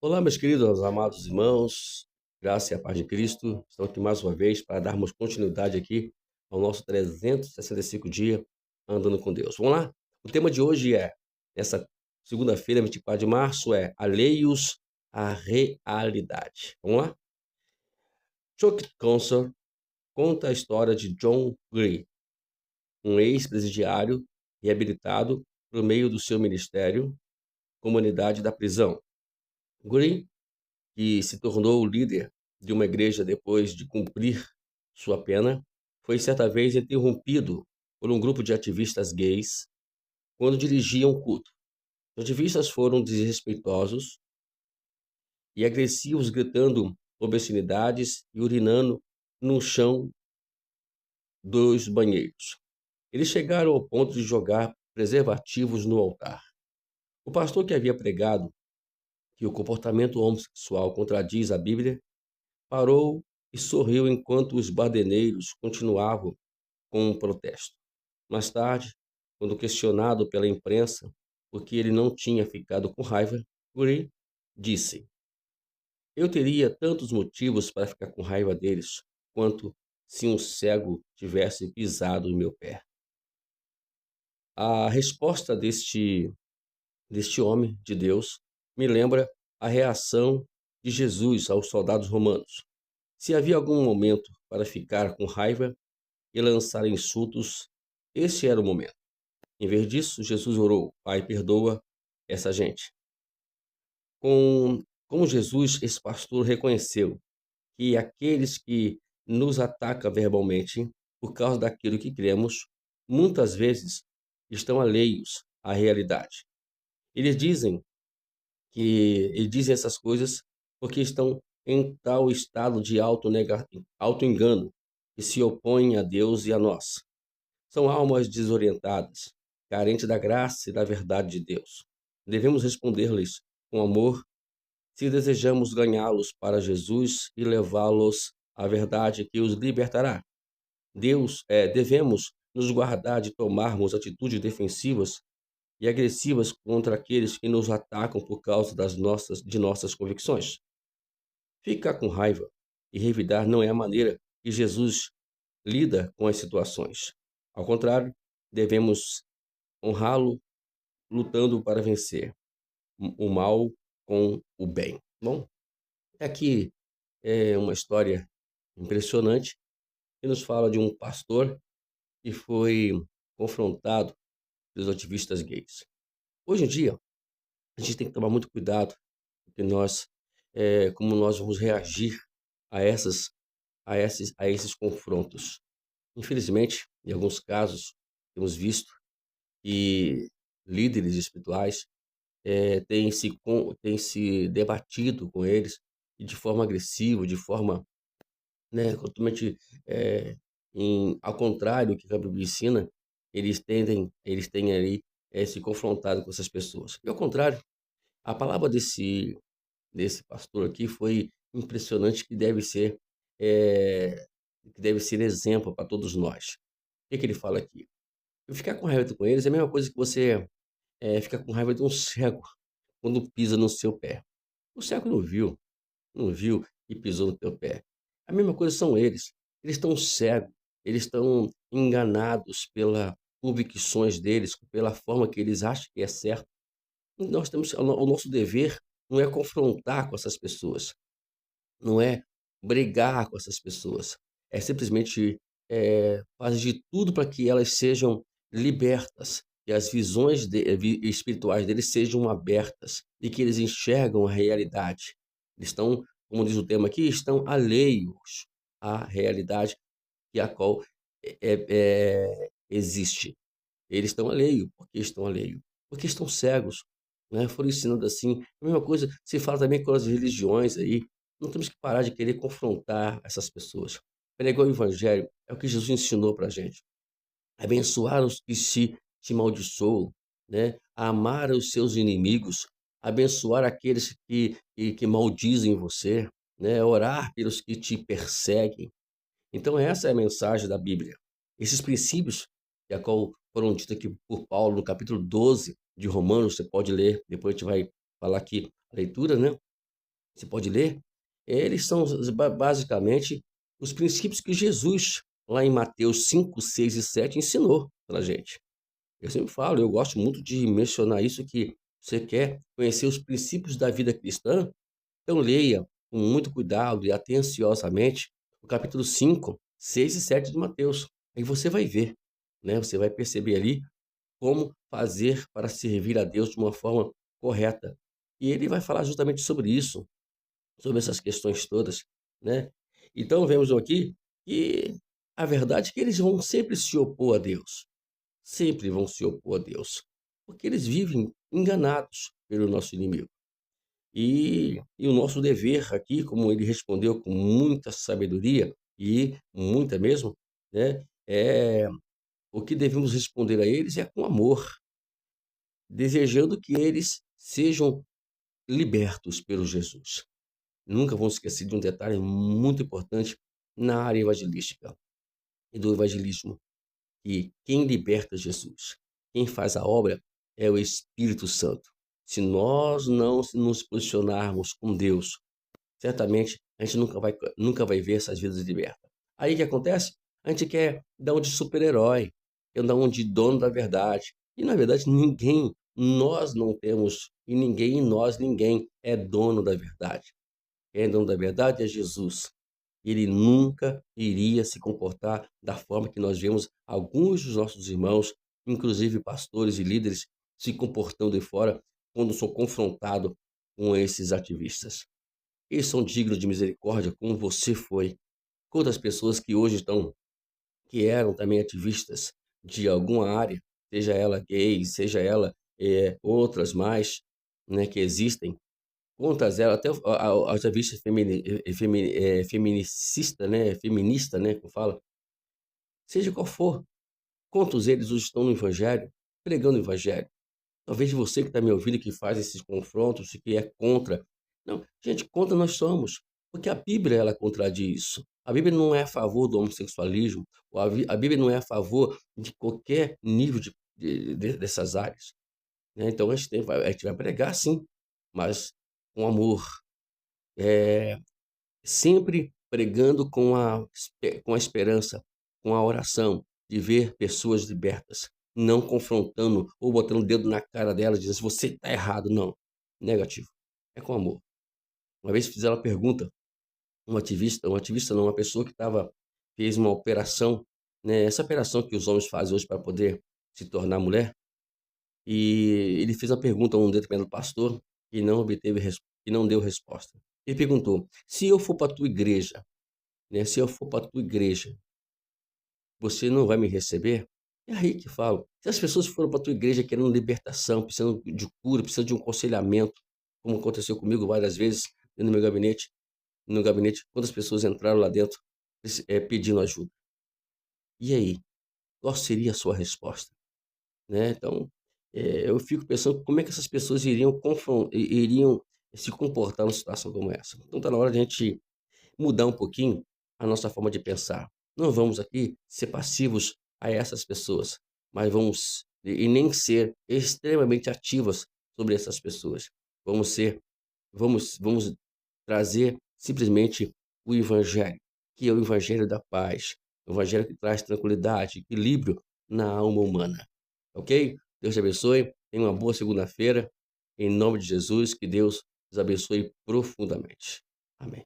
Olá, meus queridos, amados irmãos, graça e a paz de Cristo. Estamos aqui mais uma vez para darmos continuidade aqui ao nosso 365 dias andando com Deus. Vamos lá? O tema de hoje nessa segunda-feira, 24 de março, alheios à realidade. Vamos lá? Chuck Counsel conta a história de John Gray, um ex-presidiário reabilitado por meio do seu ministério, comunidade da prisão. Gray, que se tornou o líder de uma igreja depois de cumprir sua pena, foi certa vez interrompido por um grupo de ativistas gays quando dirigia um culto. Os ativistas foram desrespeitosos e agressivos, gritando obscenidades e urinando no chão dos banheiros. Eles chegaram ao ponto de jogar preservativos no altar. O pastor, que havia pregado que o comportamento homossexual contradiz a Bíblia, parou e sorriu enquanto os badeneiros continuavam com o protesto. Mais tarde, quando questionado pela imprensa por que ele não tinha ficado com raiva, Gray disse: "Eu teria tantos motivos para ficar com raiva deles quanto se um cego tivesse pisado em meu pé." A resposta deste homem de Deus me lembra a reação de Jesus aos soldados romanos. Se havia algum momento para ficar com raiva e lançar insultos, esse era o momento. Em vez disso, Jesus orou: "Pai, perdoa essa gente." Como Jesus, esse pastor reconheceu que aqueles que nos atacam verbalmente por causa daquilo que cremos, muitas vezes estão alheios à realidade. Eles dizem eles dizem essas coisas porque estão em tal estado de auto-engano que se opõem a Deus e a nós. São almas desorientadas, carentes da graça e da verdade de Deus. Devemos responder-lhes com amor se desejamos ganhá-los para Jesus e levá-los à verdade que os libertará. Devemos nos guardar de tomarmos atitudes defensivas e agressivas contra aqueles que nos atacam por causa de nossas convicções. Ficar com raiva e revidar não é a maneira que Jesus lida com as situações. Ao contrário, devemos honrá-lo lutando para vencer o mal com o bem. Bom, aqui é uma história impressionante que nos fala de um pastor que foi confrontado pelos ativistas gays. Hoje em dia, a gente tem que tomar muito cuidado porque como nós vamos reagir a esses confrontos. Infelizmente, em alguns casos, temos visto que líderes espirituais têm se debatido com eles e de forma agressiva, de forma, né, totalmente ao contrário do que a Bíblia ensina, eles têm ali se confrontado com essas pessoas. E ao contrário, a palavra desse pastor aqui foi impressionante, eh, que deve ser exemplo para todos nós. O que que ele fala aqui? Eu ficar com raiva com eles é a mesma coisa que você ficar com raiva de um cego quando pisa no seu pé. O cego não viu e pisou no teu pé. A mesma coisa são eles. Eles estão cegos, eles estão enganados pelas convicções deles, pela forma que eles acham que é certo. Nós temos o nosso dever não é confrontar com essas pessoas, não é brigar com essas pessoas, é simplesmente, fazer de tudo para que elas sejam libertas, que as visões espirituais deles sejam abertas e que eles enxergam a realidade. Eles estão, como diz o tema aqui, estão alheios à realidade que a qual existe. Eles estão alheios, porque estão alheios, porque estão cegos, né? Foram ensinando assim. A mesma coisa se fala também com as religiões aí. Não temos que parar de querer confrontar essas pessoas. Pregar o evangelho é o que Jesus ensinou para a gente. Abençoar os que te amaldiçoam, né? Amar os seus inimigos, abençoar aqueles que maldizem você, né? Orar pelos que te perseguem. Então essa é a mensagem da Bíblia. Esses princípios que a qual foram ditas aqui por Paulo no capítulo 12 de Romanos, você pode ler, depois a gente vai falar aqui a leitura, né? Você pode ler. Eles são basicamente os princípios que Jesus, lá em Mateus 5, 6 e 7, ensinou para a gente. Eu sempre falo, eu gosto muito de mencionar isso, que você quer conhecer os princípios da vida cristã, então leia com muito cuidado e atenciosamente o capítulo 5, 6 e 7 de Mateus. Aí você vai ver, né? Você vai perceber ali como fazer para servir a Deus de uma forma correta. E ele vai falar justamente sobre isso, sobre essas questões todas, né? Então vemos aqui que a verdade é que eles vão sempre se opor a Deus, sempre vão se opor a Deus, porque eles vivem enganados pelo nosso inimigo. E o nosso dever aqui, como ele respondeu com muita sabedoria, e muita mesmo, né? O que devemos responder a eles é com amor, desejando que eles sejam libertos pelo Jesus. Nunca vou esquecer de um detalhe muito importante na área evangelística e do evangelismo, que quem liberta Jesus, quem faz a obra é o Espírito Santo. Se nós não nos posicionarmos com Deus, certamente a gente nunca vai ver essas vidas libertas. Aí o que acontece? A gente quer dar um de super-herói, quer dar um de dono da verdade. E na verdade nós não temos, e ninguém, nós, ninguém é dono da verdade. Quem é dono da verdade é Jesus. Ele nunca iria se comportar da forma que nós vemos alguns dos nossos irmãos, inclusive pastores e líderes, se comportando de fora quando são confrontados com esses ativistas. Eles são dignos de misericórdia, como você foi. Quantas pessoas que hoje que eram também ativistas de alguma área, seja ela gay, seja ela outras mais, né, que existem, quantas elas, até a ativista feminicista, né, feminista, né, como fala, seja qual for, quantos eles hoje estão no Evangelho, pregando o Evangelho. Talvez você que está me ouvindo, que faz esses confrontos, que é contra. Não, gente, contra nós somos, porque a Bíblia ela contradiz isso. A Bíblia não é a favor do homossexualismo, ou a Bíblia não é a favor de qualquer nível dessas áreas, né? Então a gente vai pregar sim, mas com amor, sempre pregando com a esperança, com a oração de ver pessoas libertas, não confrontando ou botando o dedo na cara delas, dizendo: você está errado. Não, negativo, é com amor. Uma vez fizeram uma pergunta, um ativista não, uma pessoa que fez uma operação, né, essa operação que os homens fazem hoje para poder se tornar mulher, e ele fez uma pergunta a um determinado pastor que não obteve, que não deu resposta. Ele perguntou: se eu for para a tua igreja, né? Se eu for para a tua igreja, você não vai me receber? É aí que falo. Se as pessoas foram para a tua igreja querendo libertação, precisando de cura, precisando de um aconselhamento, como aconteceu comigo várias vezes no meu gabinete, quantas pessoas entraram lá dentro pedindo ajuda. E aí? Qual seria a sua resposta? Né? Então, eu fico pensando como é que essas pessoas iriam se comportar numa situação como essa. Então, está na hora de a gente mudar um pouquinho a nossa forma de pensar. Não vamos aqui ser passivos a essas pessoas, mas e nem ser extremamente ativas sobre essas pessoas. Vamos trazer simplesmente o evangelho, que é o evangelho da paz, o evangelho que traz tranquilidade, equilíbrio na alma humana. Ok? Deus te abençoe. Tenha uma boa segunda-feira. Em nome de Jesus, que Deus os abençoe profundamente. Amém.